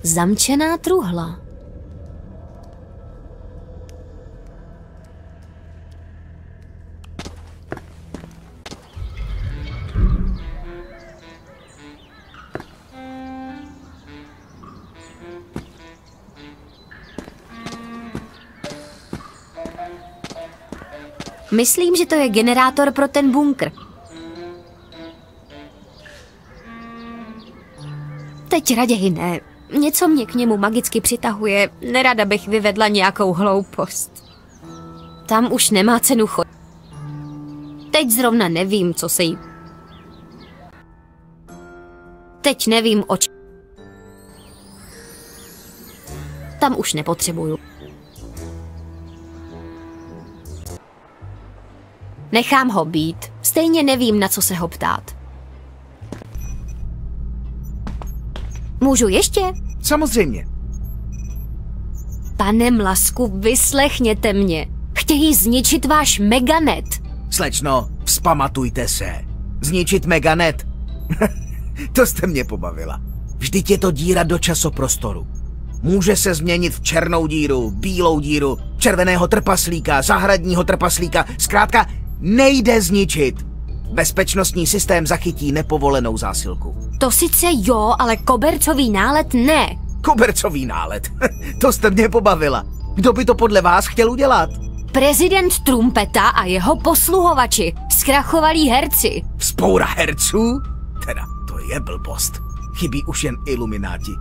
Zamčená truhla. Myslím, že to je generátor pro ten bunkr. Teď raději ne. Něco mě k němu magicky přitahuje. Nerada bych vyvedla nějakou hloupost. Tam už nemá cenu chodit. Teď zrovna nevím, co se jí... Teď nevím, o čem... Tam už nepotřebuju. Nechám ho být. Stejně nevím, na co se ho ptát. Můžu ještě? Samozřejmě. Pane Mlasku, vyslechněte mě. Chtějí zničit váš Meganet. Slečno, vzpamatujte se. Zničit Meganet? To jste mě pobavila. Vždyť je to díra do časoprostoru. Může se změnit v černou díru, bílou díru, červeného trpaslíka, zahradního trpaslíka. Zkrátka, nejde zničit. Bezpečnostní systém zachytí nepovolenou zásilku. To sice jo, ale kobercový nálet ne. Kobercový nálet? To jste mě pobavila. Kdo by to podle vás chtěl udělat? Prezident Trumpeta a jeho posluhovači, zkrachovalí herci. Vzpoura herců? Teda, to je blbost. Chybí už jen ilumináti.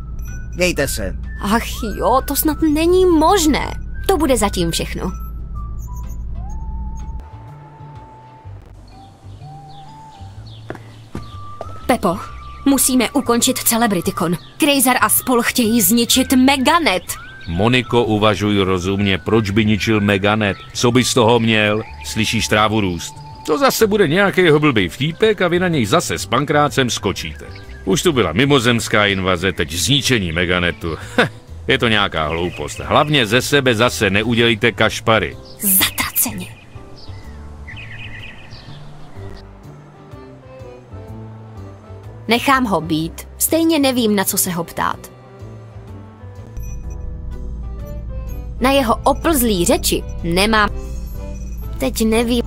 Mějte se. Ach jo, to snad není možné. To bude zatím všechno. Pepo, musíme ukončit Celebritycon. Krejzar a spol chtějí zničit Meganet. Moniko, uvažuj rozumně, proč by ničil Meganet? Co by z toho měl? Slyšíš trávu růst? To zase bude nějaký jeho blbý vtípek a vy na něj zase s pankrácem skočíte. Už tu byla mimozemská invaze, teď zničení Meganetu. Je to nějaká hloupost. Hlavně ze sebe zase neudělejte kašpary. Zatraceně. Nechám ho být. Stejně nevím, na co se ho ptát. Na jeho oplzlý řeči nemám... Teď nevím...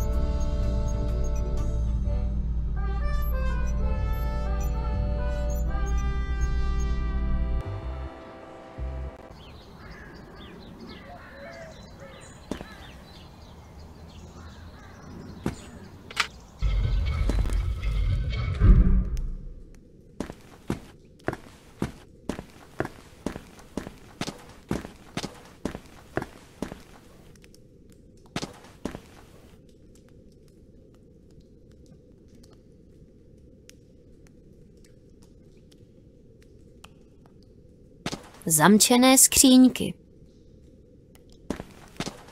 Zamčené skříňky.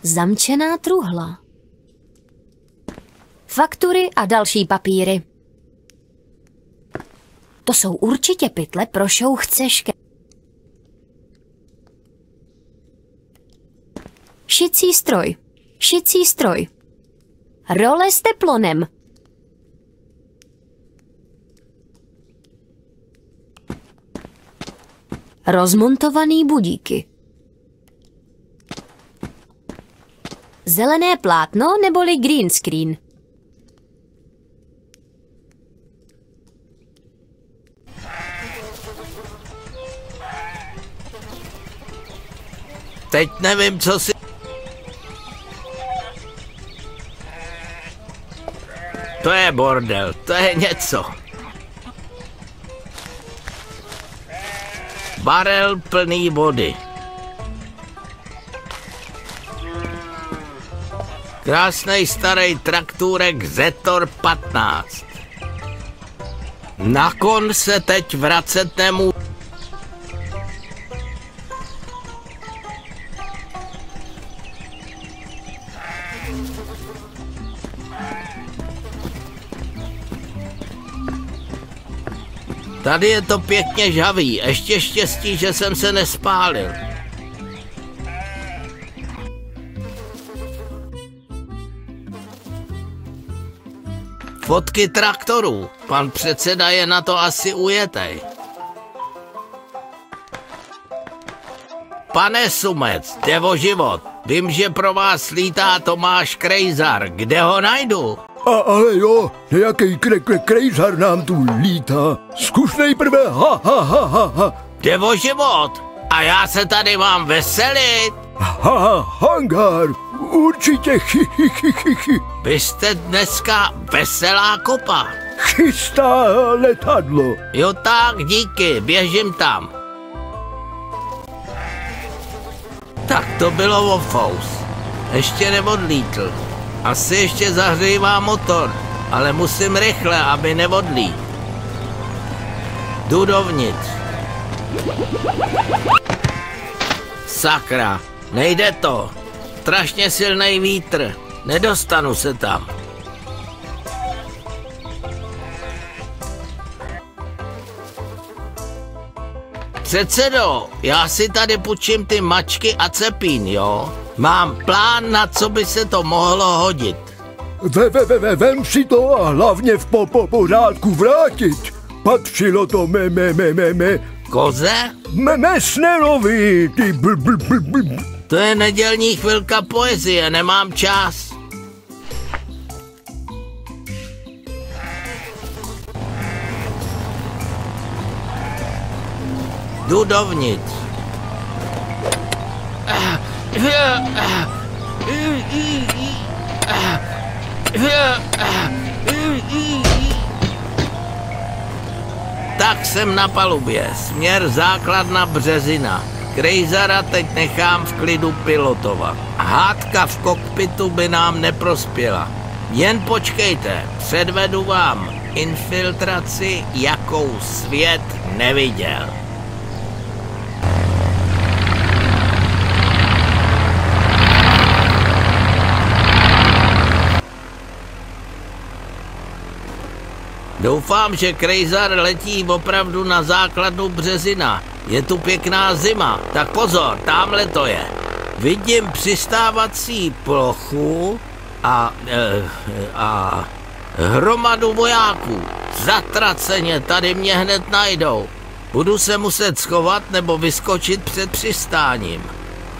Zamčená truhla. Faktury a další papíry. To jsou určitě pytle pro show Chceške. Šicí stroj. Šicí stroj. Role s teplonem. Rozmontovaný budíky. Zelené plátno neboli green screen. Teď nevím, co si... To je bordel, to je něco. Barel plný vody. Krásnej starý traktůrek Zetor 15. Na kon se teď vracet nemůžu. Tady je to pěkně žhavý, ještě štěstí, že jsem se nespálil. Fotky traktorů, pan předseda je na to asi ujetej. Pane Sumec, jde o život. Vím, že pro vás lítá Tomáš Krejzar. Kde ho najdu? Ale jo, nějaký krejzar nám tu lítá. Zkus nejprve ha. Jde o život. A já se tady mám veselit. Hangár, určitě Vy jste dneska veselá kopa. chystá letadlo. Jo tak, díky, běžím tam. Tak to bylo o fous. Ještě neodlítl. Asi ještě zahřívá motor, ale musím rychle, aby neodlít. Jdu dovnitř. Sakra, nejde to. Strašně silný vítr. Nedostanu se tam. Předsedo, já si tady půjčím ty mačky a cepín, jo? Mám plán, na co by se to mohlo hodit. Vem si to a hlavně v pořádku vrátit. Patřilo to Koze? Messnerovi, ty To je nedělní chvilka poezie, nemám čas. Jdu dovnitř. Tak jsem na palubě, směr základna Březina. Krejzara teď nechám v klidu pilotovat. Hádka v kokpitu by nám neprospěla. Jen počkejte, předvedu vám infiltraci, jakou svět neviděl. Doufám, že Krejzar letí opravdu na základnu Březina. Je tu pěkná zima, tak pozor, tamhle to je. Vidím přistávací plochu a hromadu vojáků. Zatraceně, tady mě hned najdou. Budu se muset schovat nebo vyskočit před přistáním.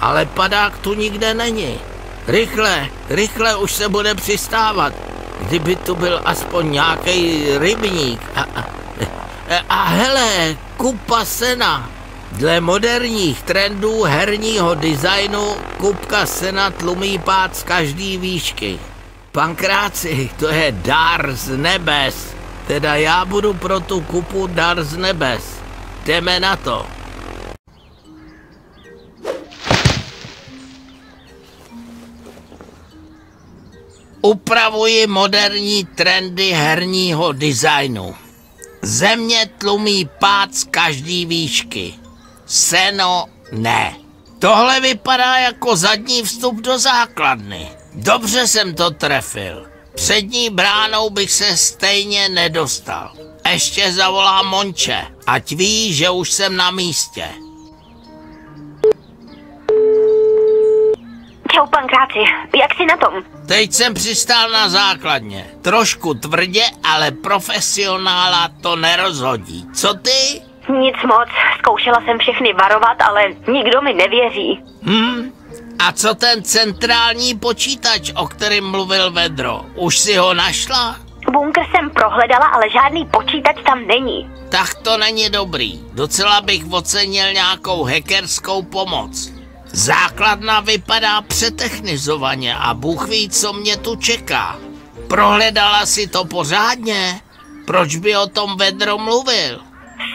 Ale padák tu nikde není. Rychle už se bude přistávat. Kdyby tu byl aspoň nějaký rybník. A hele, kupa sena. Dle moderních trendů herního designu kupka sena tlumí pád z každý výšky. Pankráci, to je dar z nebes. Teda já budu pro tu kupu dar z nebes. Jdeme na to. Upravuji moderní trendy herního designu. Země tlumí pád z každý výšky. Seno ne. Tohle vypadá jako zadní vstup do základny. Dobře jsem to trefil. Přední bránou bych se stejně nedostal. Ještě zavolám Monče, ať ví, že už jsem na místě. Čau, pankráci, jak jsi na tom? Teď jsem přistál na základně. Trošku tvrdě, ale profesionála to nerozhodí. Co ty? Nic moc, zkoušela jsem všechny varovat, ale nikdo mi nevěří. A co ten centrální počítač, o kterém mluvil Vedro? Už si ho našla? Bunkr jsem prohledala, ale žádný počítač tam není. Tak to není dobrý. Docela bych ocenil nějakou hackerskou pomoc. Základna vypadá přetechnizovaně a Bůh ví, co mě tu čeká. Prohledala si to pořádně? Proč by o tom Vedro mluvil?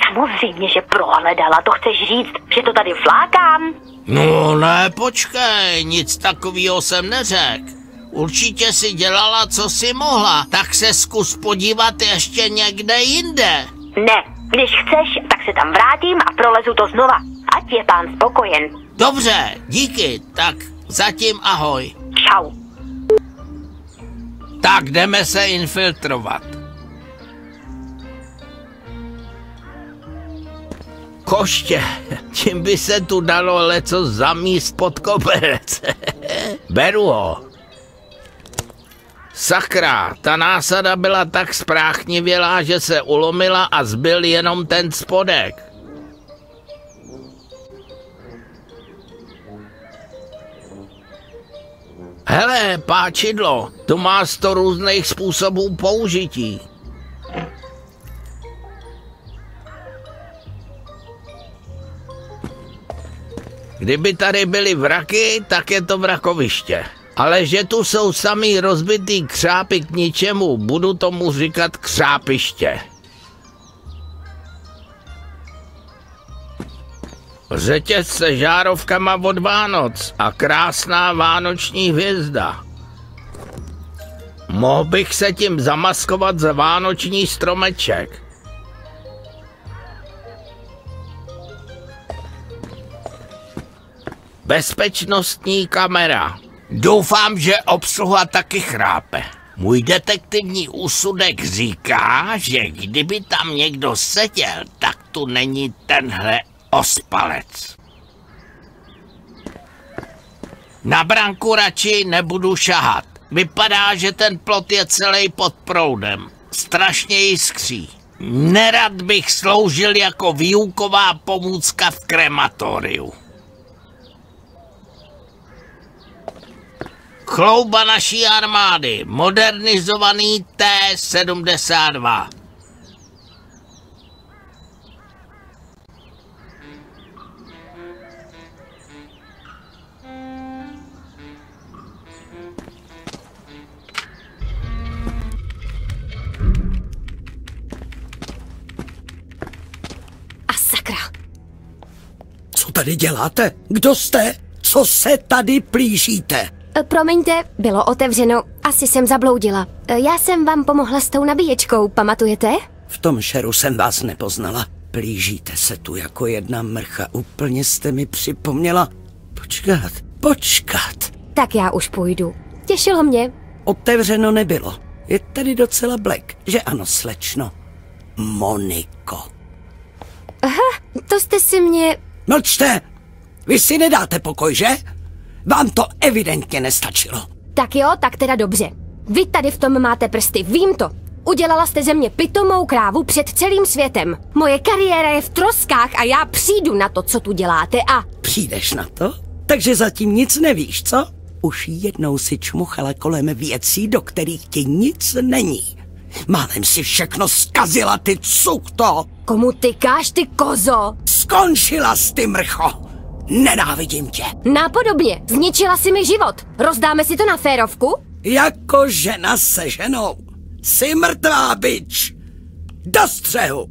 Samozřejmě, že prohledala, to chceš říct, že to tady flákám? No ne, počkej, nic takového jsem neřekl. Určitě si dělala, co si mohla, tak se zkus podívat ještě někde jinde. Ne, když chceš, tak se tam vrátím a prolezu to znova. Ať je pán spokojen. Dobře, díky, tak zatím ahoj. Čau. Tak jdeme se infiltrovat. Koště, tím by se tu dalo leco zamíst pod koberec. Beru ho. Sakra, ta násada byla tak spráchnivělá, že se ulomila a zbyl jenom ten spodek. Hele, páčidlo, to má 100 různých způsobů použití. Kdyby tady byly vraky, tak je to vrakoviště. Ale že tu jsou samý rozbitý křápy k ničemu, budu tomu říkat křápiště. Řetěz se žárovkama od Vánoc a krásná vánoční hvězda. Mohl bych se tím zamaskovat za vánoční stromeček. Bezpečnostní kamera. Doufám, že obsluha taky chrápe. Můj detektivní úsudek říká, že kdyby tam někdo seděl, tak tu není tenhle ospalec. Na branku radši nebudu šahat. Vypadá, že ten plot je celý pod proudem. Strašně jiskří. Nerad bych sloužil jako výuková pomůcka v krematoriu. Chlouba naší armády, modernizovaný T-72. A sakra. Co tady děláte? Kdo jste? Co se tady plížíte? Promiňte, bylo otevřeno, asi jsem zabloudila. Já jsem vám pomohla s tou nabíječkou, pamatujete? V tom šeru jsem vás nepoznala. Plížíte se tu jako jedna mrcha. Úplně jste mi připomněla. Počkat. Tak já už půjdu. Těšilo mě. Otevřeno nebylo. Je tady docela black, že ano, slečno? Moniko. Aha, to jste si mě... Mlčte! Vy si nedáte pokoj, že? Vám to evidentně nestačilo. Tak jo, tak teda dobře. Vy tady v tom máte prsty, vím to. Udělala jste ze mě pitomou krávu před celým světem. Moje kariéra je v troskách a já přijdu na to, co tu děláte a... Přijdeš na to? Takže zatím nic nevíš, co? Už jednou si čmuchala kolem věcí, do kterých ti nic není. Málem si všechno zkazila, ty cukto! Komu tykáš, ty kozo? Skončila jsi, ty mrcho! Nenávidím tě! Nápodobně, zničila si mi život. Rozdáme si to na férovku? Jako žena se ženou. Jsi mrtvá, bič! Do střehu!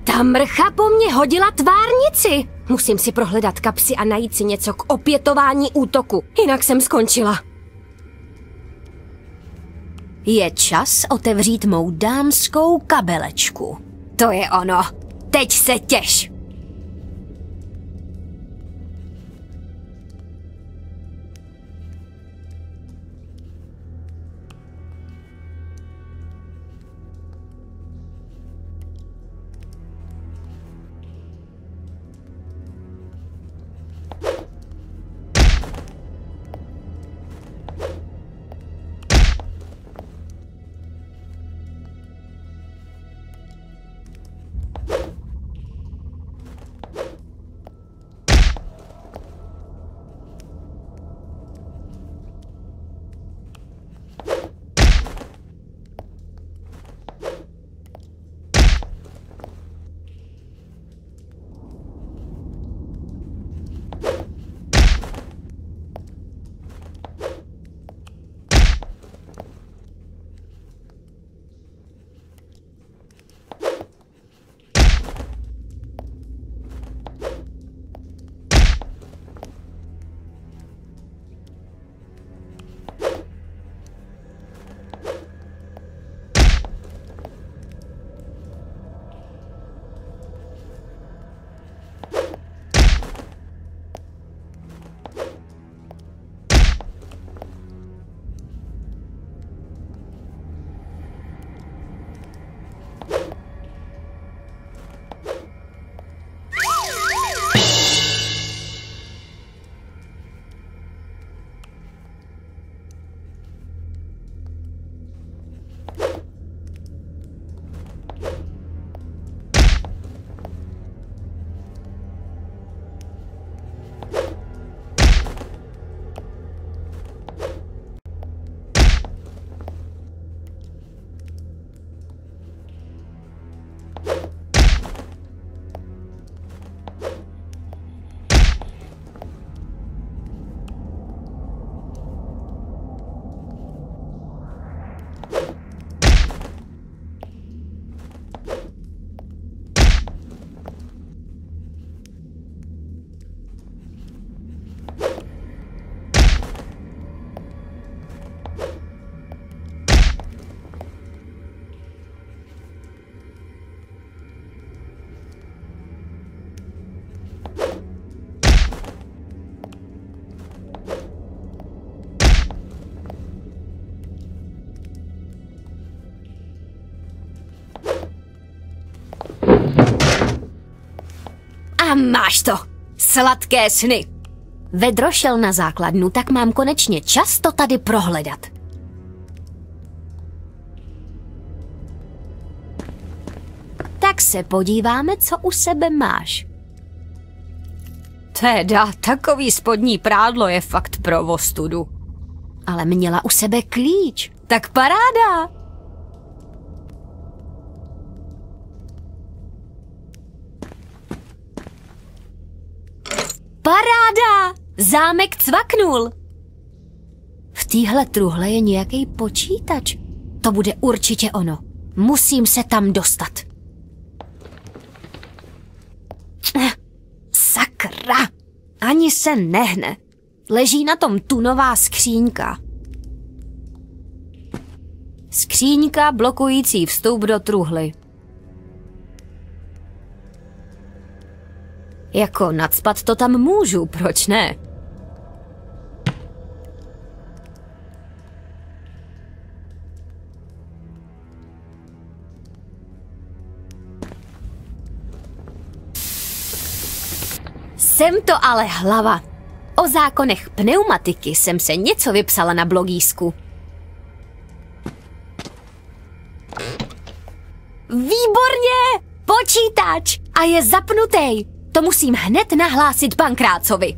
Ta mrcha po mně hodila tvárnici. Musím si prohledat kapsy a najít si něco k opětování útoku. Jinak jsem skončila. Je čas otevřít mou dámskou kabelečku. To je ono. Teď se těš. A máš to! Sladké sny! Vedro šel na základnu, tak mám konečně čas to tady prohledat. Tak se podíváme, co u sebe máš. Teda, takový spodní prádlo je fakt pro ostudu. Ale měla u sebe klíč, tak paráda! Paráda! Zámek cvaknul! V téhle truhle je nějaký počítač. To bude určitě ono. Musím se tam dostat. Sakra! Ani se nehne. Leží na tom tunová skříňka. Skříňka blokující vstup do truhly. Jako nacpat to tam můžu, proč ne? Jsem to ale hlava. O zákonech pneumatiky jsem se něco vypsala na blogísku. Výborně! Počítač! A je zapnutý. To musím hned nahlásit Pankrácovi.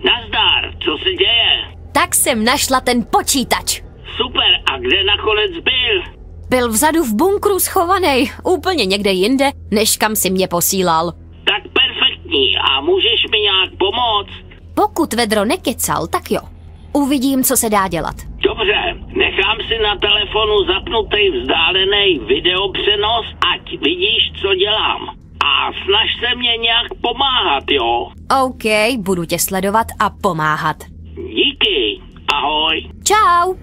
Nazdar, co se děje? Tak jsem našla ten počítač. Super, a kde nakonec byl? Byl vzadu v bunkru schovaný, úplně někde jinde, než kam si mě posílal. Tak perfektní, a můžeš mi nějak pomoct? Pokud Vedro nekecal, tak jo. Uvidím, co se dá dělat. Dobře, nechám si na telefonu zapnutý vzdálený videopřenos, ať vidíš, co dělám. A snaž se mě nějak pomáhat, jo? OK, budu tě sledovat a pomáhat. Díky, ahoj. Čau.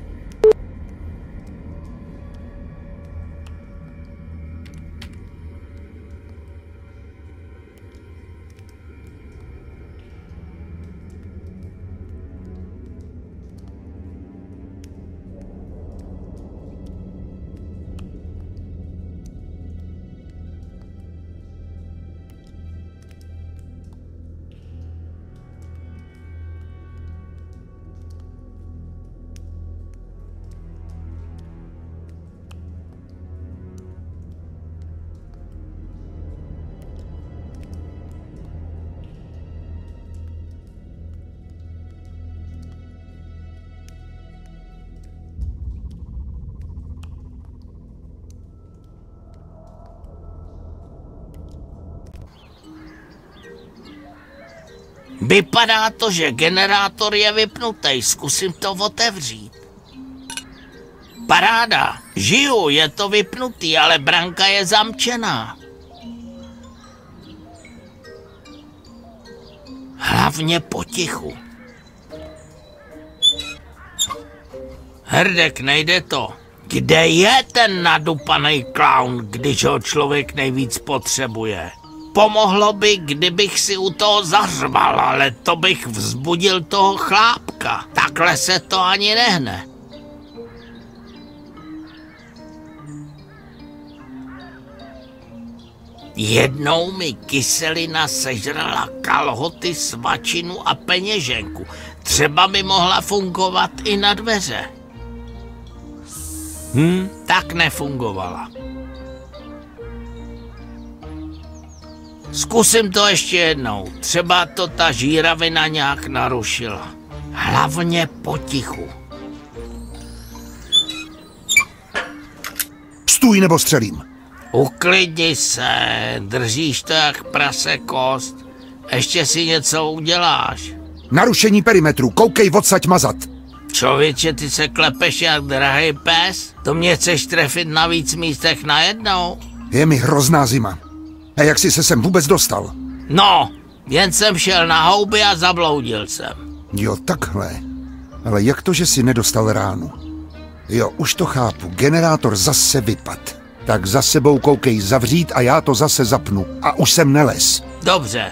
Vypadá to, že generátor je vypnutý, zkusím to otevřít. Paráda, žiju, je to vypnutý, ale branka je zamčená. Hlavně potichu. Hrdek, nejde to. Kde je ten nadupaný klaun, když ho člověk nejvíc potřebuje? Pomohlo by, kdybych si u toho zařval, ale to bych vzbudil toho chlápka. Takhle se to ani nehne. Jednou mi kyselina sežrala kalhoty, svačinu a peněženku. Třeba by mohla fungovat i na dveře. Tak nefungovala. Zkusím to ještě jednou. Třeba to ta žíravina nějak narušila. Hlavně potichu. Stůj nebo střelím. Uklidni se, držíš to jak prase kost. Ještě si něco uděláš. Narušení perimetru, koukej odsaď mazat. Člověče, ty se klepeš jak drahý pes? To mě chceš trefit na víc místech najednou? Je mi hrozná zima. A jak jsi se sem vůbec dostal? No, jen jsem šel na houby a zabloudil jsem. Jo, takhle. Ale jak to, že jsi nedostal ránu? Jo, už to chápu. Generátor zase vypad. Tak za sebou koukej zavřít a já to zase zapnu. A už jsem nelez. Dobře.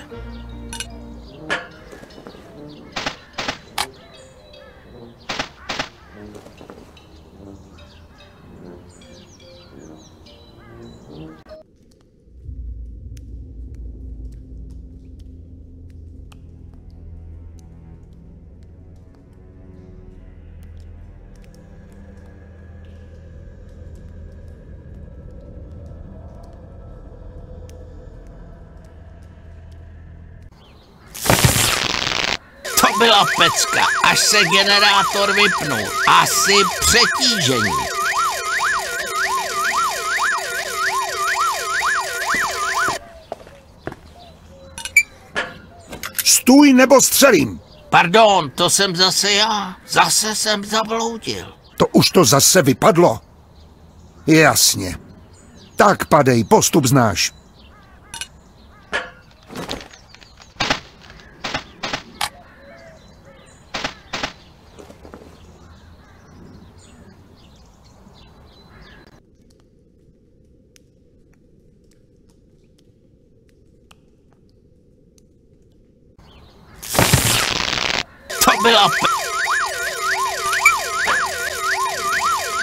To byla pecka, až se generátor vypnul. Asi přetížení. Stůj nebo střelím! Pardon, to jsem zase já. Zase jsem zabloudil. To už to zase vypadlo. Jasně. Tak padej, postup znáš. To byla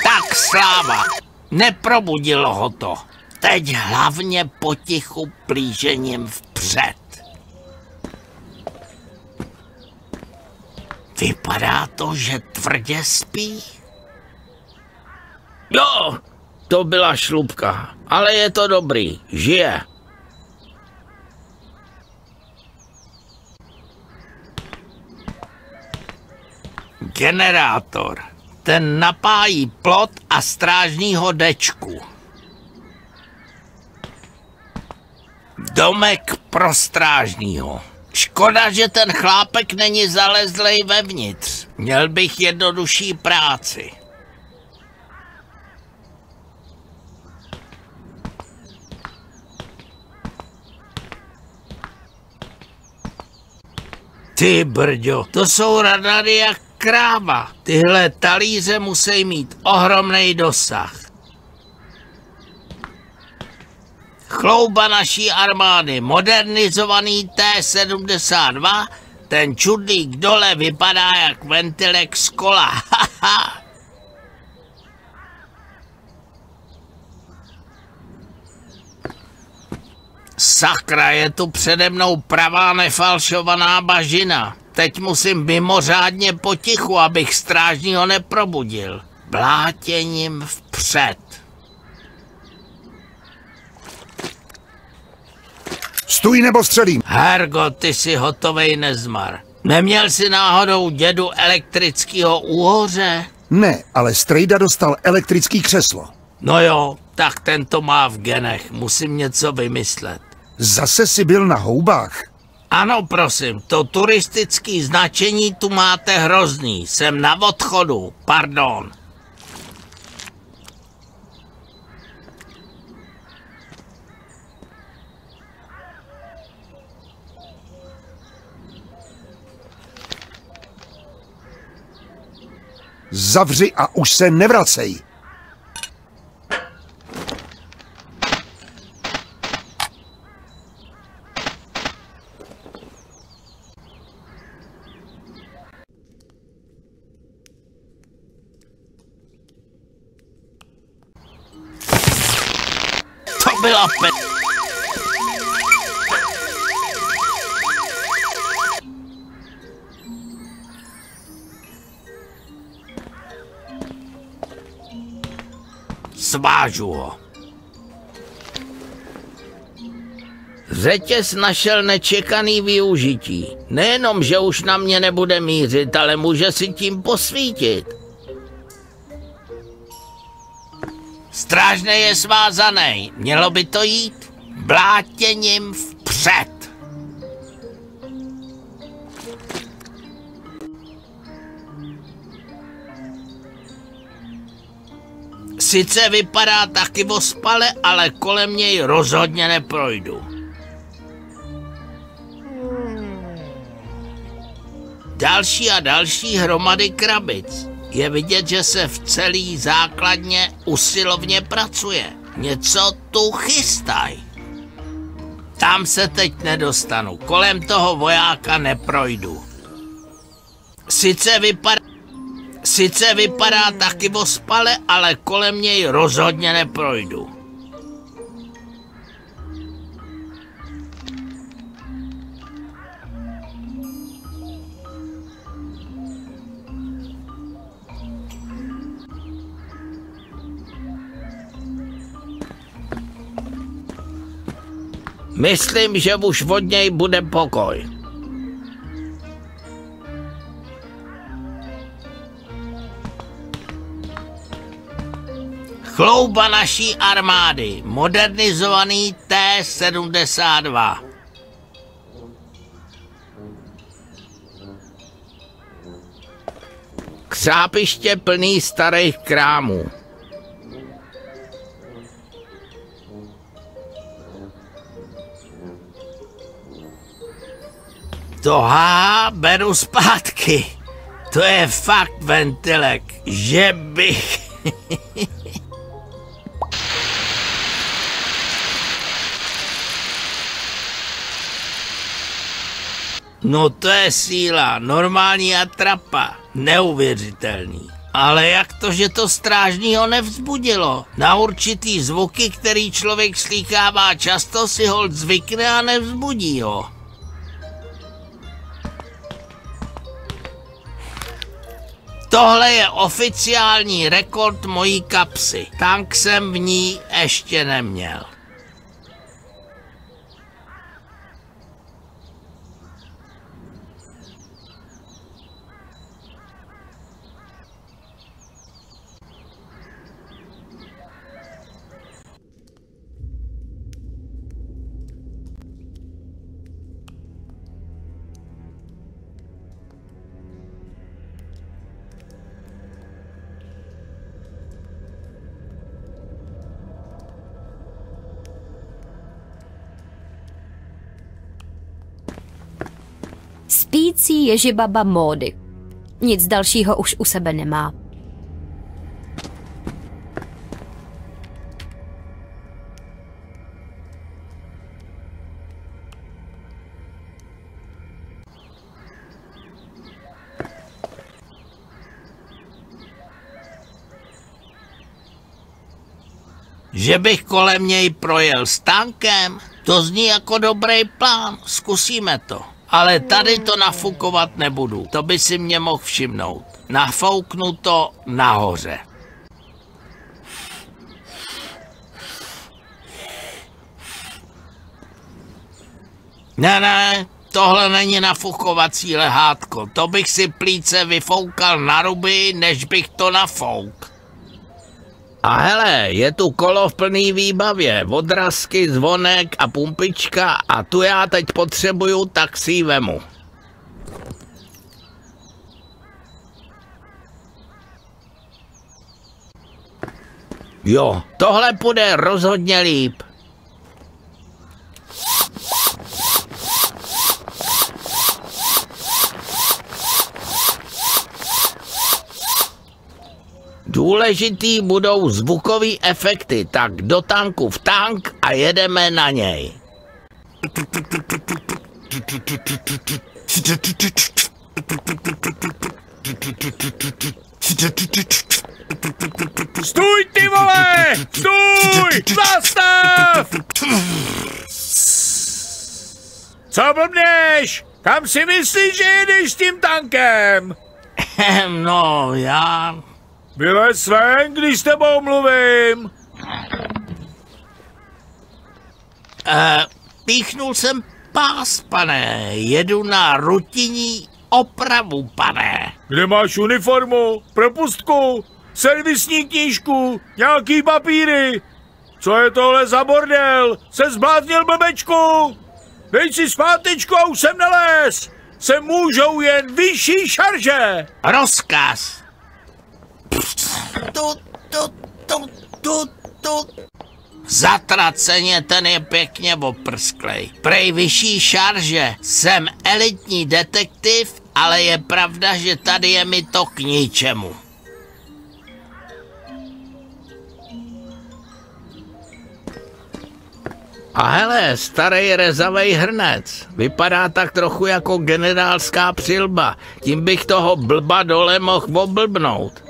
Tak sláva. Neprobudilo ho to. Teď hlavně potichu plížením vpřed. Vypadá to, že tvrdě spí. Jo, to byla šlupka, ale je to dobrý, žije. Generátor. Ten napájí plot a strážního dečku. Domek pro strážního. Škoda, že ten chlápek není zalezlej vevnitř. Měl bych jednodušší práci. Ty brďo, to jsou radary jak kráva. Tyhle talíře musí mít ohromný dosah. Chlouba naší armády, modernizovaný T-72, ten čudlík dole vypadá jak ventilek z kola. Sakra, je tu přede mnou pravá nefalšovaná bažina. Teď musím mimořádně potichu, abych strážního neprobudil. Blátěním vpřed. Stůj nebo střelím. Hergo, ty jsi hotovej nezmar. Neměl jsi náhodou dědu elektrického úhoře? Ne, ale strejda dostal elektrický křeslo. No jo, tak ten to má v genech. Musím něco vymyslet. Zase jsi byl na houbách. Ano, prosím, to turistické značení tu máte hrozný. Jsem na odchodu, pardon. Zavři a už se nevracej. To byla Svážu ho. Řetěz našel nečekaný využití. Nejenom, že už na mě nebude mířit, ale může si tím posvítit. Strážnej je svázaný. Mělo by to jít blátěním vpřed. Sice vypadá taky ospale, ale kolem něj rozhodně neprojdu. Další a další hromady krabic. Je vidět, že se v celý základně usilovně pracuje. Něco tu chystaj. Tam se teď nedostanu. Kolem toho vojáka neprojdu. Sice vypadá taky ospale, ale kolem něj rozhodně neprojdu. Myslím, že už od něj bude pokoj. Chlouba naší armády, modernizovaný T-72. Křápiště plný starých krámů. To beru zpátky. To je fakt ventilek, že bych... No to je síla, normální atrapa, neuvěřitelný. Ale jak to, že to strážního nevzbudilo? Na určitý zvuky, který člověk slýchává často, si holt zvykne a nevzbudí ho. Tohle je oficiální rekord mojí kapsy. Tank jsem v ní ještě neměl. Spící ježibaba módy. Nic dalšího už u sebe nemá. Že bych kolem něj projel s tankem? To zní jako dobrý plán, zkusíme to. Ale tady to nafukovat nebudu, to by si mě mohl všimnout. Nafouknu to nahoře. Ne, tohle není nafukovací lehátko, to bych si plíce vyfoukal na ruby, než bych to nafouk. A hele, je tu kolo v plný výbavě, odrazky, zvonek a pumpička a tu já teď potřebuju, tak si ji vemu. Jo, tohle půjde rozhodně líp. Důležitý budou zvukové efekty, tak do tanku v tank a jedeme na něj. Stůj, ty vole! Stůj! Zastav! Co blbneš? Kam si myslíš, že jedeš s tím tankem? No, já... Vylez ven, když s tebou mluvím. Píchnul jsem pás, pane. Jedu na rutinní opravu, pane. Kde máš uniformu, propustku, servisní knížku, nějaký papíry? Co je tohle za bordel? Se zbláznil, blbečku? Dej si zpátečku a už jsem nelez. Se můžou jen vyšší šarže. Rozkaz. Zatraceně, ten je pěkně oprsklej. Prej vyšší šarže. Jsem elitní detektiv, ale je pravda, že tady je mi to k ničemu. A hele, starý rezavej hrnec. Vypadá tak trochu jako generálská přilba. Tím bych toho blba dole mohl oblbnout.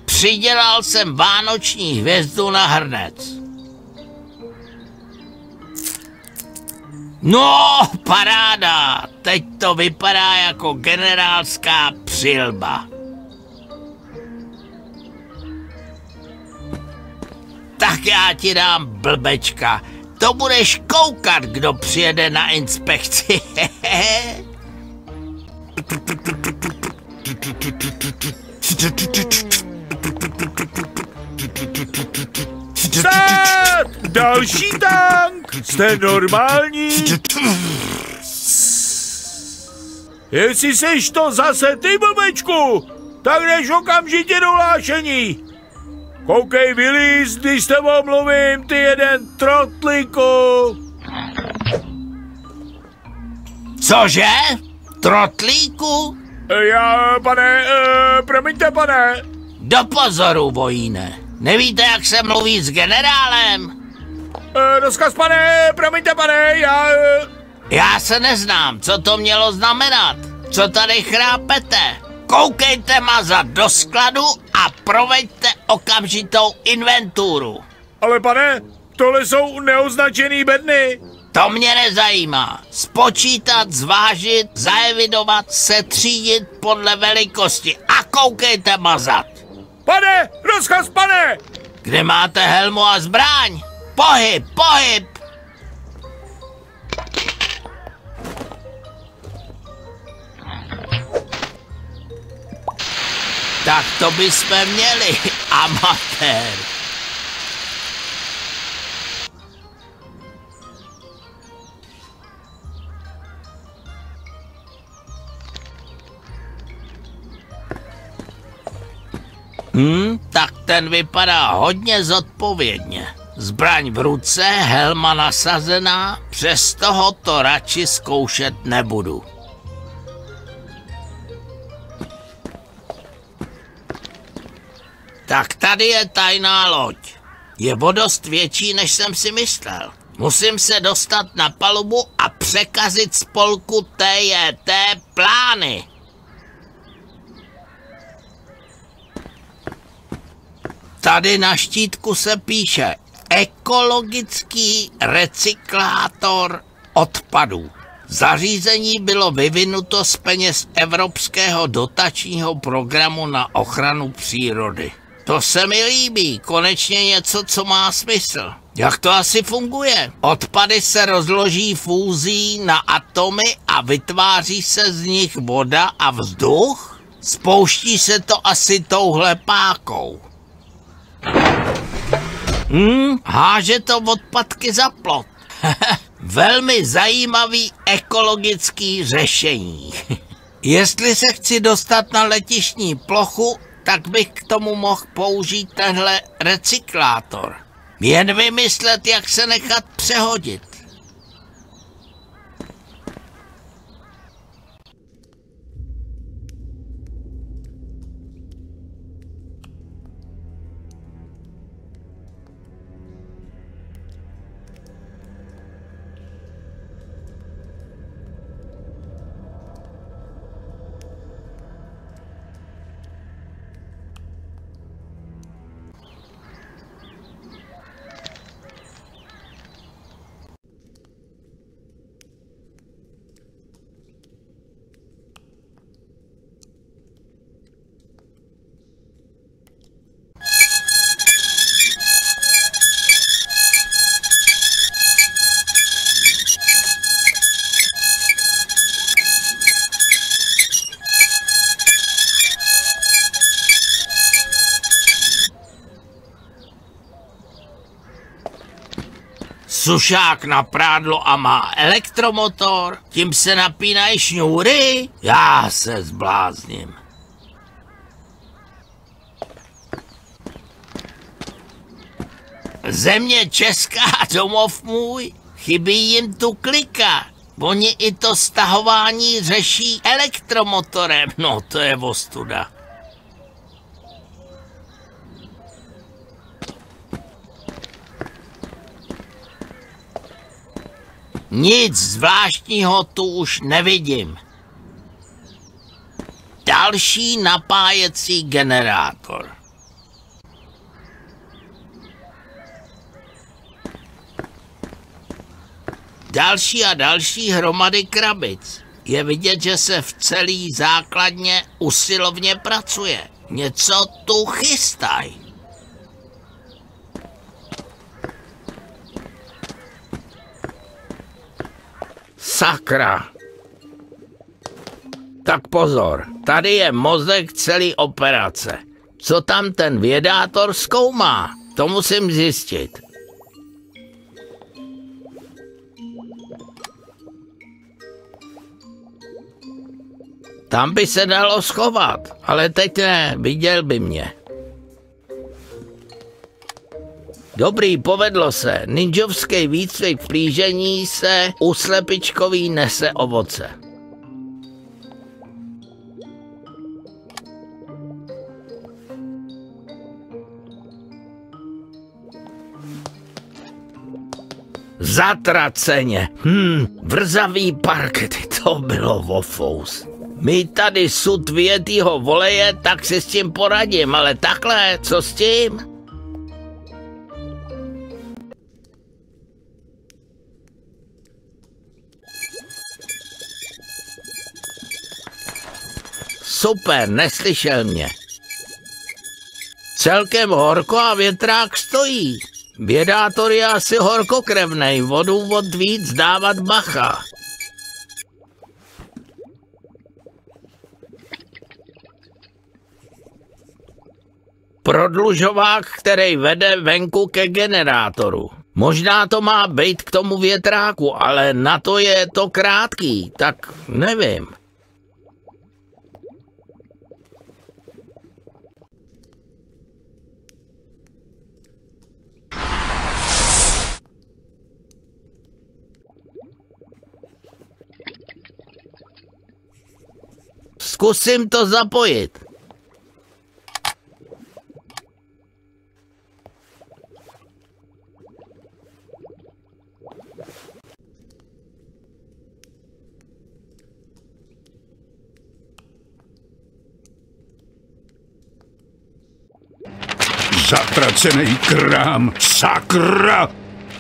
Přidělal jsem vánoční hvězdu na hrnec. No, paráda! Teď to vypadá jako generálská přilba. Tak já ti dám blbečka. To budeš koukat, kdo přijede na inspekci. Stát! Další tank! Jste normální? Jestli seš to zase ty, blbečku, tak jdeš okamžitě do hlášení. Koukej, vylíz, když s tebou mluvím, ty jeden trotlíku. Cože? Trotlíku? Promiňte, pane. Do pozoru, vojíne. Nevíte, jak se mluví s generálem? Rozkaz, pane, promiňte, pane, Já se neznám, co to mělo znamenat. Co tady chrápete? Koukejte mazat do skladu a proveďte okamžitou inventuru. Ale pane, tohle jsou neoznačený bedny. To mě nezajímá. Spočítat, zvážit, zaevidovat, setřídit podle velikosti a koukejte mazat. Pane, rozkaz, pane! Kde máte helmu a zbraň? Pohyb, pohyb! Tak to bychom měli, amatér. Tak ten vypadá hodně zodpovědně. Zbraň v ruce, helma nasazená, přes toho to radši zkoušet nebudu. Tak tady je tajná loď. Je o dost větší, než jsem si myslel. Musím se dostat na palubu a překazit spolku TJT plány. Tady na štítku se píše ekologický recyklátor odpadů. Zařízení bylo vyvinuto z peněz Evropského dotačního programu na ochranu přírody. To se mi líbí, konečně něco, co má smysl. Jak to asi funguje? Odpady se rozloží fúzí na atomy a vytváří se z nich voda a vzduch? Spouští se to asi touhle pákou. Háže to odpadky za plot. Velmi zajímavý ekologický řešení. Jestli se chci dostat na letištní plochu, tak bych k tomu mohl použít tenhle recyklátor. Jen vymyslet, jak se nechat přehodit. Sušák na prádlo a má elektromotor? Tím se napínají šňůry? Já se zblázním. Země česká, domov můj, chybí jim tu klika. Oni i to stahování řeší elektromotorem. No, to je ostuda. Nic zvláštního tu už nevidím. Další napájecí generátor. Další a další hromady krabic. Je vidět, že se v celý základně usilovně pracuje. Něco tu chystají. Sakra. Tak pozor, tady je mozek celý operace. Co tam ten vědátor zkoumá? To musím zjistit. Tam by se dalo schovat, ale teď ne, viděl by mě. Dobrý, povedlo se. Ninjovský výcvik v plížení se u slepičkový nese ovoce. Zatraceně. Vrzavý parkety, to bylo vofous. My tady sud vyjetýho voleje, tak si s tím poradím, ale takhle, co s tím? Super, neslyšel mě. Celkem horko a větrák stojí. Vědátor je asi horkokrevnej, vodu od víc dávat bacha. Prodlužovák, který vede venku ke generátoru. Možná to má být k tomu větráku, ale na to je to krátký, tak nevím. Zkusím to zapojit. Zatracený krám, sakra!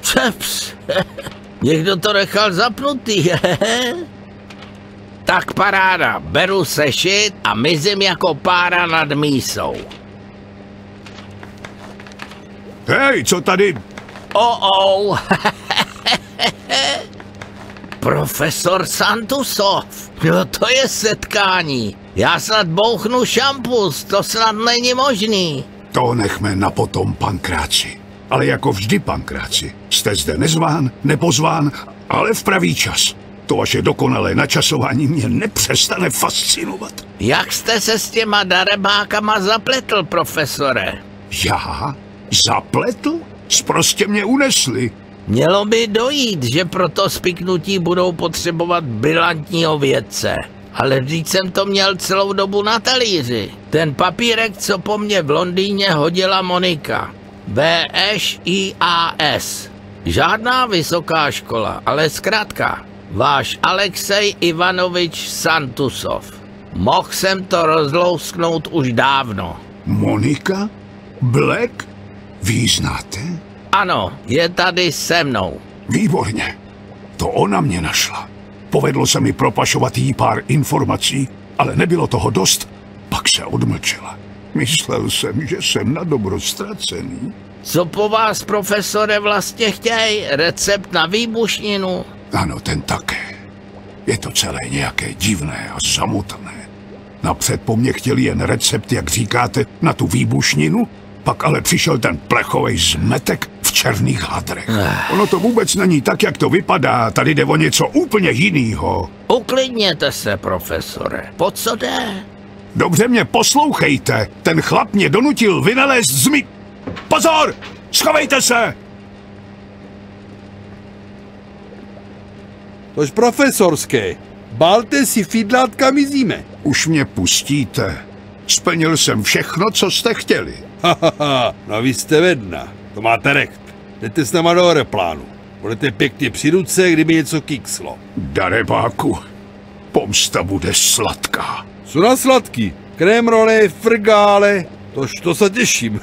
Čeps, někdo to nechal zapnutý, Tak paráda, beru sešit a mizím jako pára nad mísou. Hej, co tady? Profesor Santusov, no to je setkání. Já snad bouchnu šampus, to snad není možný. To nechme na potom, Pankráci. Ale jako vždy, Pankráci, jste zde nezván, nepozván, ale v pravý čas. To vaše dokonalé načasování mě nepřestane fascinovat. Jak jste se s těma darebákama zapletl, profesore? Já? Zapletl? Sprostě mě unesli. Mělo by dojít, že pro to spiknutí budou potřebovat brilantního vědce. Ale vždyť jsem to měl celou dobu na talíři. Ten papírek, co po mně v Londýně hodila Monika. VŠIAS. Žádná vysoká škola, ale zkrátka. Váš Alexej Ivanovič Santusov. Mohl jsem to rozlousknout už dávno. Monika? Black? Vy ji znáte? Ano, je tady se mnou. Výborně. To ona mě našla. Povedlo se mi propašovat jí pár informací, ale nebylo toho dost, pak se odmlčela. Myslel jsem, že jsem na dobro ztracený. Co po vás, profesore, vlastně chtěj? Recept na výbušninu? Ano, ten také. Je to celé nějaké divné a zamotné. Napřed po mně chtěli jen recept, jak říkáte, na tu výbušninu, pak ale přišel ten plechovej zmetek v černých hadrech. Ono to vůbec není tak, jak to vypadá. Tady jde o něco úplně jinýho. Uklidněte se, profesore. Po co jde? Dobře mě poslouchejte. Ten chlap mě donutil vynalézt Pozor! Schovejte se! Tož profesorské. Balte si fidlátka, mizíme. Už mě pustíte. Splnil jsem všechno, co jste chtěli. No vy jste vedna. To máte recht. Jdete s náma do aeroplánu. Budete pěkně při ruce, kdyby něco kikslo. Darebáku, pomsta bude sladká. Jsou na sladký. Krémrole, frgále. Tož to se těším.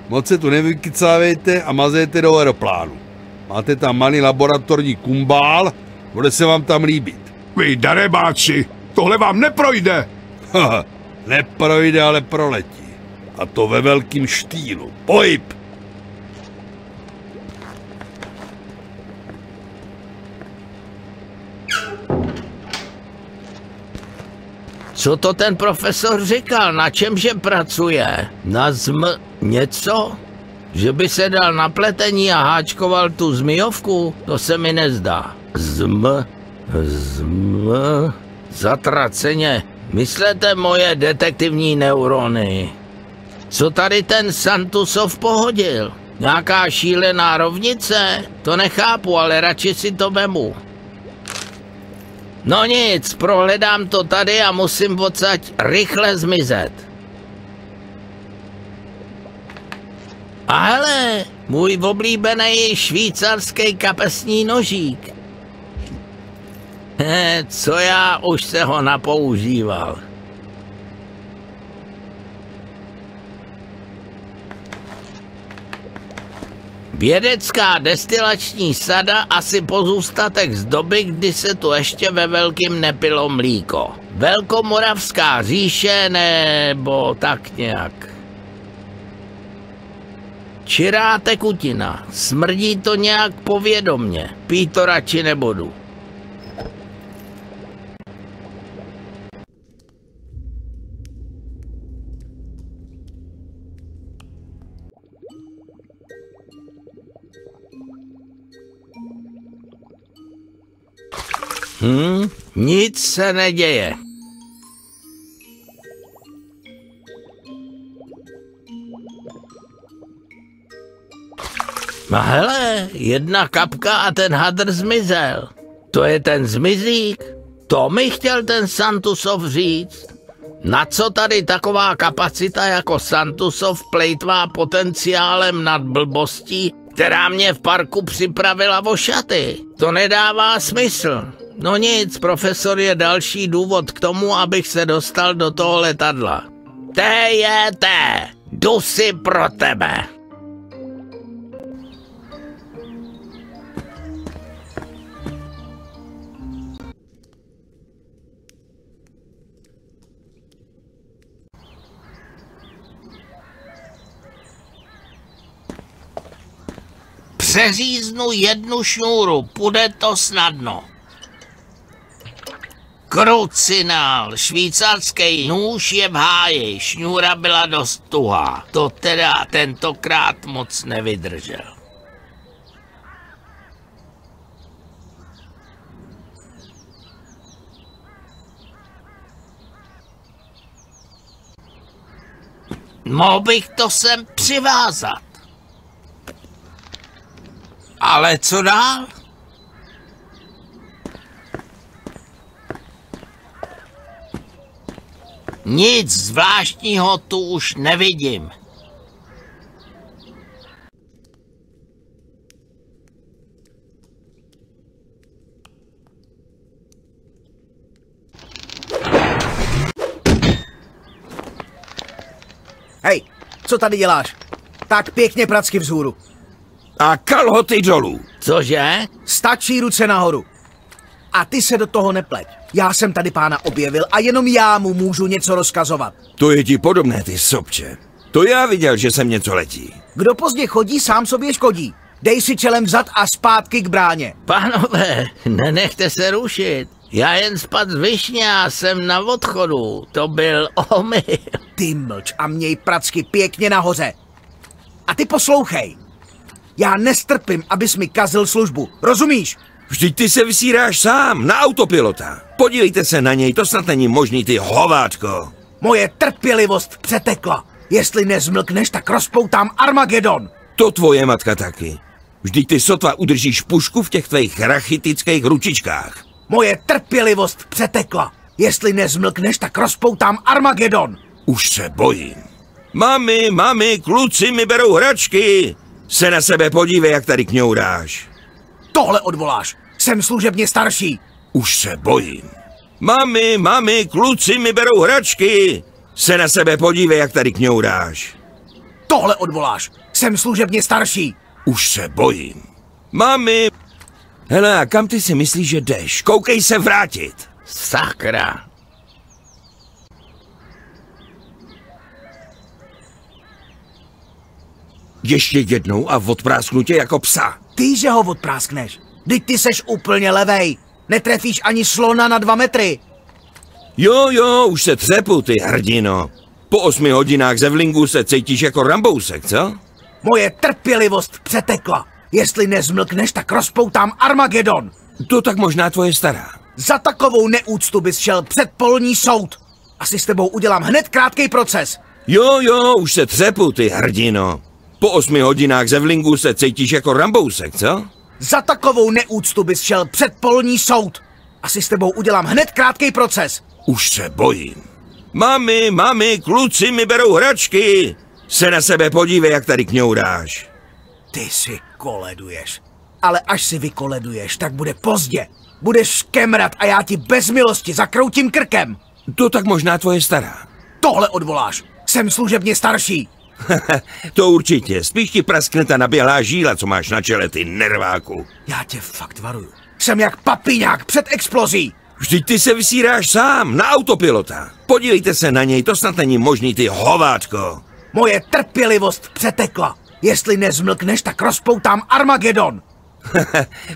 Moc se tu nevykicávejte a mazejte do aeroplánu. Máte tam malý laboratorní kumbál, bude se vám tam líbit. Vy darebáci, tohle vám neprojde. Neprojde, ale proletí. A to ve velkým štýlu. Pohyb! Co to ten profesor říkal? Na čemže pracuje? Na něco? Že by se dal na pletení a háčkoval tu zmijovku? To se mi nezdá. Zatraceně. Myslete moje detektivní neurony. Co tady ten Santusov pohodil? Nějaká šílená rovnice? To nechápu, ale radši si to vemu. No nic, prohledám to tady a musím odsaď rychle zmizet. A hele, můj oblíbený švýcarský kapesní nožík. Co já už se ho napoužíval. Vědecká destilační sada asi pozůstatek z doby, kdy se tu ještě ve velkým nepilo mlíko. Velkomoravská říše nebo tak nějak. Čirá tekutina. Smrdí to nějak povědomně. Pít to radši nebudu. Nic se neděje. No hele, jedna kapka a ten hadr zmizel. To je ten zmizík? To mi chtěl ten Santusov říct. Na co tady taková kapacita jako Santusov plejtvá potenciálem nad blbostí, která mě v parku připravila o šaty? To nedává smysl. No nic, profesor je další důvod k tomu, abych se dostal do toho letadla. Jdu si pro tebe. Přeříznu jednu šňůru, půjde to snadno. Krucinál, švýcarský nůž je v háji, šňůra byla dost tuhá. To teda tentokrát moc nevydržel. Mohl bych to sem přivázat. Ale co dál? Nic zvláštního tu už nevidím. Hej, co tady děláš? Tak pěkně pracky vzhůru. A kalhoty dolů. Cože? Stačí ruce nahoru. A ty se do toho nepleť. Já jsem tady pána objevil a jenom já mu můžu něco rozkazovat. To je ti podobné, ty sobče. To já viděl, že sem něco letí. Kdo pozdě chodí, sám sobě škodí. Dej si čelem vzad a zpátky k bráně. Pánové, nenechte se rušit. Já jen spad z višně a jsem na odchodu. To byl omyl. Ty mlč a měj pracky pěkně nahoře. A ty poslouchej. Já nestrpím, abys mi kazil službu. Rozumíš? Vždyť ty se vysíráš sám, na autopilota. Podívejte se na něj, to snad není možný, ty hováčko. Moje trpělivost přetekla. Jestli nezmlkneš, tak rozpoutám Armagedon. To tvoje matka taky. Vždyť ty sotva udržíš pušku v těch tvých rachitických ručičkách. Moje trpělivost přetekla. Jestli nezmlkneš, tak rozpoutám Armagedon. Už se bojím. Mami, kluci mi berou hračky. Se na sebe podívej, jak tady kňouráš. Tohle odvoláš. Jsem služebně starší. Už se bojím. Mami, kluci mi berou hračky. Se na sebe podívej, jak tady kňouráš. Tohle odvoláš. Jsem služebně starší. Už se bojím. Mami. Hele, a kam ty si myslíš, že jdeš? Koukej se vrátit. Sakra. Ještě jednou a odprásknu tě jako psa. Ty, že ho odpráskneš. Vždyť ty seš úplně levej. Netrefíš ani slona na 2 metry. Jo, už se třepu, ty hrdino. Po 8 hodinách zevlingu se cítíš jako Rambousek, co? Moje trpělivost přetekla. Jestli nezmlkneš, tak rozpoutám Armagedon. To tak možná tvoje stará. Za takovou neúctu bys šel před polní soud. Asi s tebou udělám hned krátkej proces. Jo, už se třepu, ty hrdino. Po 8 hodinách zevlingu se cítíš jako Rambousek, co? Za takovou neúctu bys šel před polní soud. Asi s tebou udělám hned krátkej proces. Už se bojím. Mami, kluci mi berou hračky. Se na sebe podívej, jak tady kňouráš. Ty si koleduješ. Ale až si vykoleduješ, tak bude pozdě. Budeš škemrat a já ti bez milosti zakroutím krkem. To tak možná tvoje stará. Tohle odvoláš. Jsem služebně starší. To určitě. Spíš ti praskne ta naběhlá žíla, co máš na čele, ty nerváku. Já tě fakt varuju. Jsem jak papiňák před explozí. Vždyť ty se vysíráš sám, na autopilota. Podívejte se na něj, to snad není možný, ty hováčko. Moje trpělivost přetekla. Jestli nezmlkneš, tak rozpoutám Armagedon.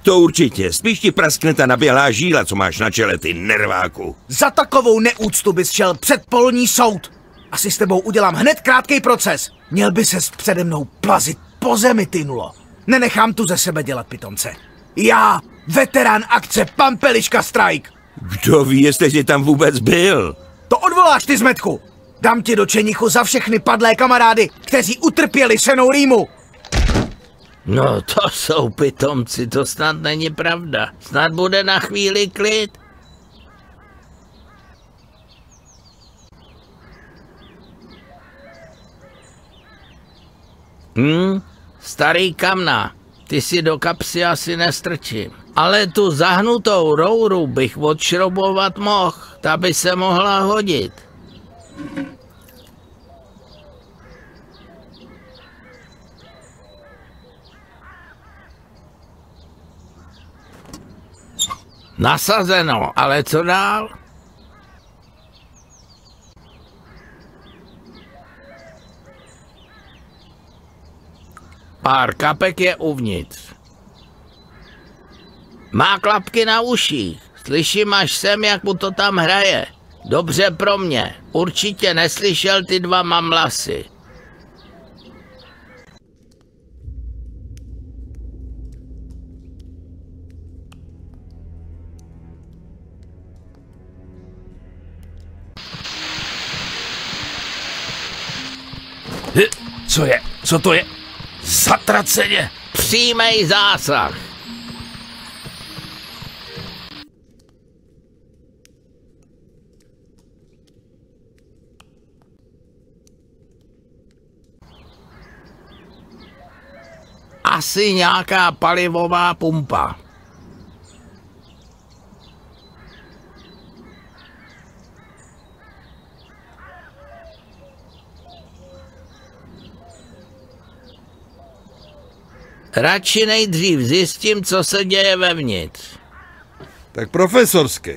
To určitě. Spíš ti praskne ta naběhlá žíla, co máš na čele, ty nerváku. Za takovou neúctu bys šel před polní soud. Asi s tebou udělám hned krátkej proces. Měl by ses přede mnou plazit po zemi, ty nulo. Nenechám tu ze sebe dělat pitomce. Já, veterán akce Pampeliška Strike. Kdo ví, jestli jsi tam vůbec byl? To odvoláš, ty zmetku. Dám ti do čenichu za všechny padlé kamarády, kteří utrpěli senou rýmu. No to jsou pitomci, to snad není pravda. Snad bude na chvíli klid. Starý kamna, ty si do kapsy asi nestrčím. Ale tu zahnutou rouru bych odšroubovat mohl, ta by se mohla hodit. Nasazeno, ale co dál? Pár kapek je uvnitř. Má klapky na uších. Slyším až sem, jak mu to tam hraje. Dobře pro mě. Určitě neslyšel ty 2 mamlasy. Co je? Co to je? Zatraceně! Přijmej zásah! Asi nějaká palivová pumpa. Radši nejdřív zjistím, co se děje vevnitř. Tak profesorský,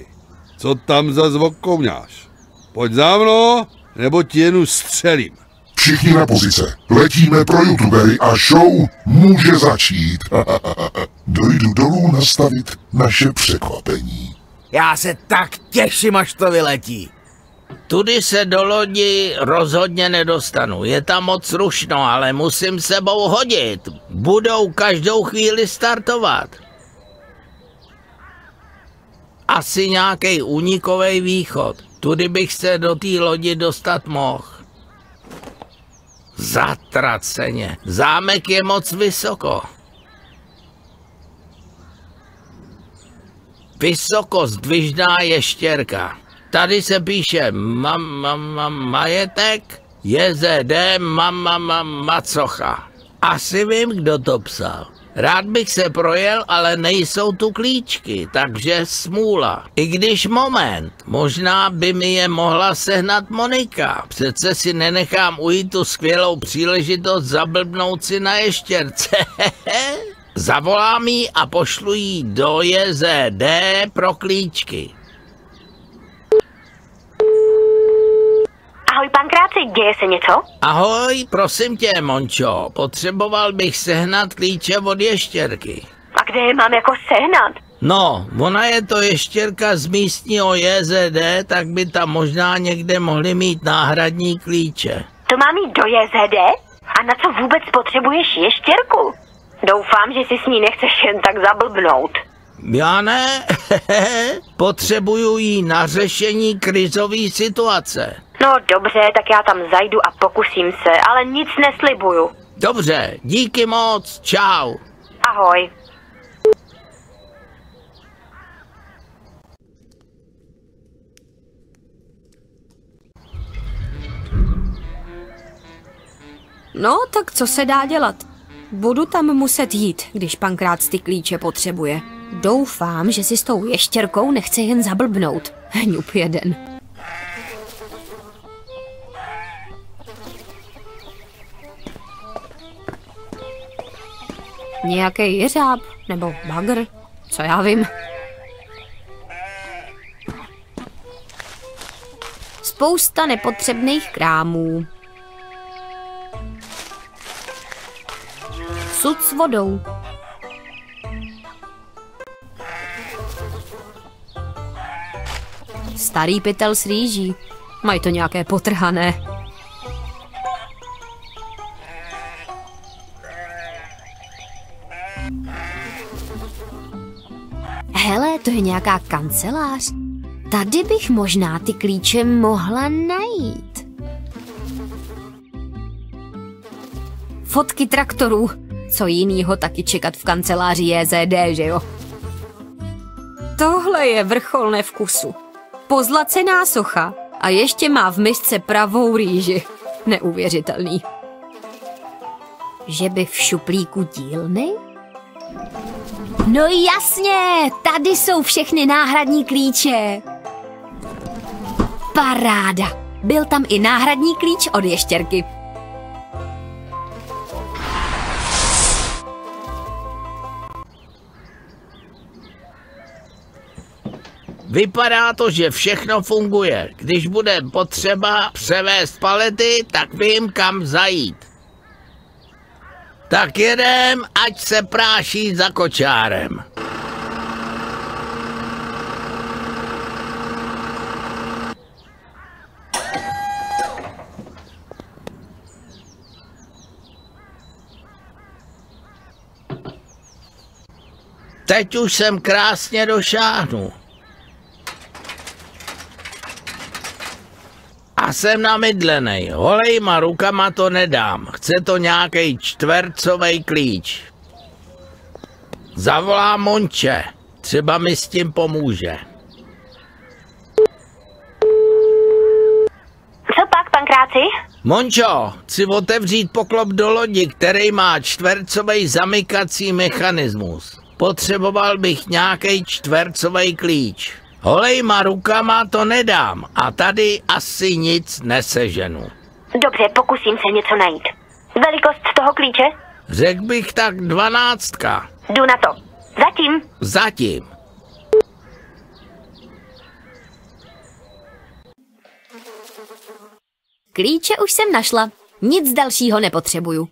co tam za zvokouňáš? Pojď za mnou, nebo ti jenu střelím. Všichni na pozice. Letíme pro youtubery a show může začít. Dojdu dolů nastavit naše překvapení. Já se tak těším, až to vyletí. Tudy se do lodi rozhodně nedostanu. Je tam moc rušno, ale musím sebou hodit. Budou každou chvíli startovat. Asi nějaký únikový východ. Tudy bych se do té lodi dostat mohl. Zatraceně. Zámek je moc vysoko. Vysokozdvižná ještěrka. Tady se píše majetek, JZD macocha. Asi vím, kdo to psal. Rád bych se projel, ale nejsou tu klíčky, takže smůla. I když moment, možná by mi je mohla sehnat Monika. Přece si nenechám ujít tu skvělou příležitost zablbnout si na ještěrce. Zavolám jí a pošlu jí do JZD pro klíčky. Ahoj, Pankráci, děje se něco? Ahoj, prosím tě, Mončo, potřeboval bych sehnat klíče od ještěrky. A kde je mám jako sehnat? No, ona je to ještěrka z místního JZD, tak by tam možná někde mohli mít náhradní klíče. To mám jít do JZD? A na co vůbec potřebuješ ještěrku? Doufám, že si s ní nechceš jen tak zablbnout. Já ne, potřebuju jí na řešení krizové situace. No dobře, tak já tam zajdu a pokusím se, ale nic neslibuju. Dobře, díky moc, čau. Ahoj. No, tak co se dá dělat? Budu tam muset jít, když Pankrác ty klíče potřebuje. Doufám, že si s tou ještěrkou nechce jen zablbnout. Hňup jeden. Nějaký jeřáb nebo bagr, co já vím. Spousta nepotřebných krámů. Sud s vodou. Starý pytel s rýží. Mají to nějaké potrhané. Hele, to je nějaká kancelář. Tady bych možná ty klíče mohla najít. Fotky traktorů. Co jinýho taky čekat v kanceláři JZD, že jo? Tohle je vrchol nevkusu. Pozlacená socha a ještě má v misce pravou rýži. Neuvěřitelný. Že by v šuplíku dílny? No jasně, tady jsou všechny náhradní klíče. Paráda. Byl tam i náhradní klíč od ještěrky. Vypadá to, že všechno funguje. Když bude potřeba převést palety, tak vím, kam zajít. Tak jedem, ať se práší za kočárem. Teď už jsem krásně došáhnu. A jsem namydlenej, holejma rukama to nedám, chce to nějaký čtvercovej klíč. Zavolám Monče, třeba mi s tím pomůže. Co pak, Pankráci? Mončo, chci otevřít poklop do lodi, který má čtvercovej zamykací mechanismus. Potřeboval bych nějaký čtvercovej klíč. Holejma rukama to nedám a tady asi nic neseženu. Dobře, pokusím se něco najít. Velikost toho klíče? Řekl bych tak 12. Jdu na to. Zatím. Zatím. Klíče už jsem našla. Nic dalšího nepotřebuju.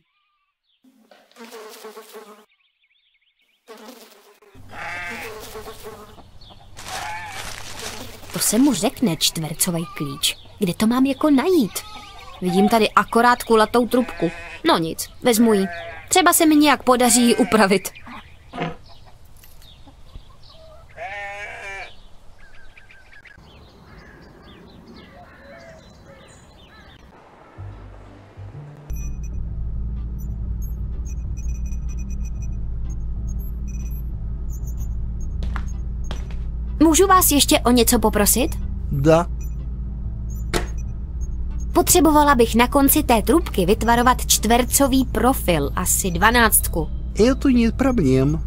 To se mu řekne čtvercový klíč. Kde to mám jako najít? Vidím tady akorát kulatou trubku. No nic, vezmu ji. Třeba se mi nějak podaří ji upravit. Můžu vás ještě o něco poprosit? Da. Potřebovala bych na konci té trubky vytvarovat čtvercový profil, asi 12. Это не проблем.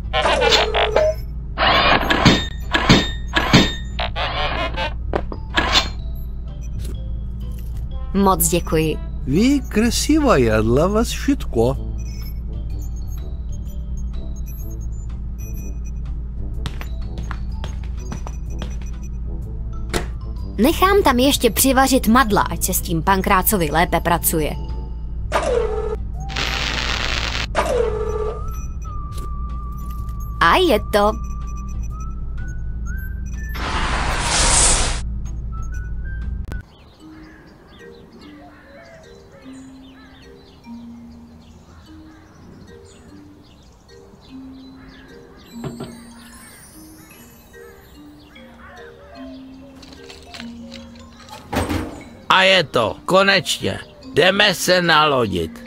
Moc děkuji. Вы красивая, для вас щитко. Nechám tam ještě přivařit madla, ať se s tím Pankrácovi lépe pracuje. A je to. A je to, konečně. Jdeme se nalodit.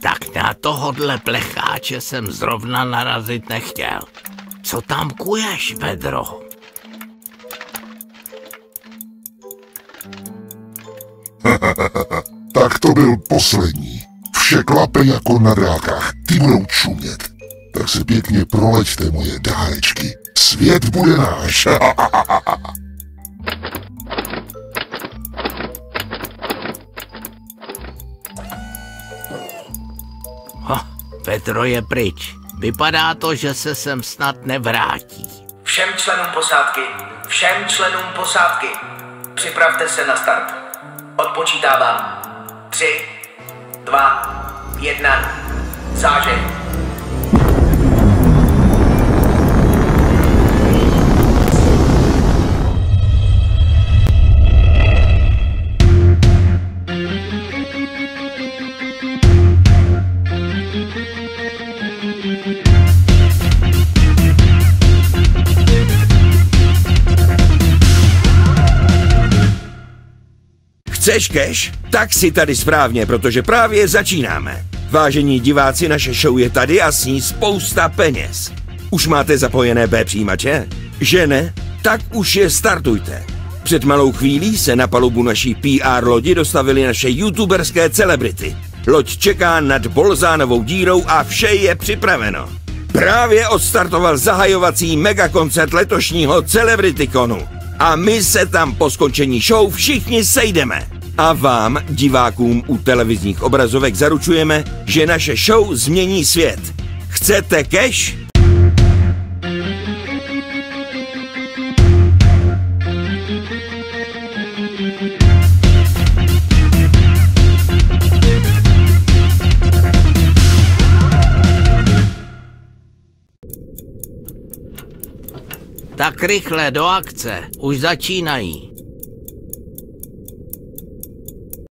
Tak na tohodle plecháče jsem zrovna narazit nechtěl. Co tam kuješ, Pedro? Tak to byl poslední. Vše klape jako na drákách. Ty budou čumět. Tak se pěkně proleďte, moje dárečky. Svět bude náš. Pedro je pryč. Vypadá to, že se sem snad nevrátí. Všem členům posádky. Připravte se na start. Odpočítávám. 3, 2, 1. Zážeh. Chceš cash? Tak si tady správně, protože právě začínáme. Vážení diváci, naše show je tady a s ní spousta peněz. Už máte zapojené B přijímače? Že ne? Tak už je startujte. Před malou chvílí se na palubu naší PR lodi dostavili naše youtuberské celebrity. Loď čeká nad Bolzánovou dírou a vše je připraveno. Právě odstartoval zahajovací megakoncert letošního CelebrityConu. A my se tam po skončení show všichni sejdeme. A vám, divákům u televizních obrazovek, zaručujeme, že naše show změní svět. Chcete cash? Tak rychle do akce, už začínají.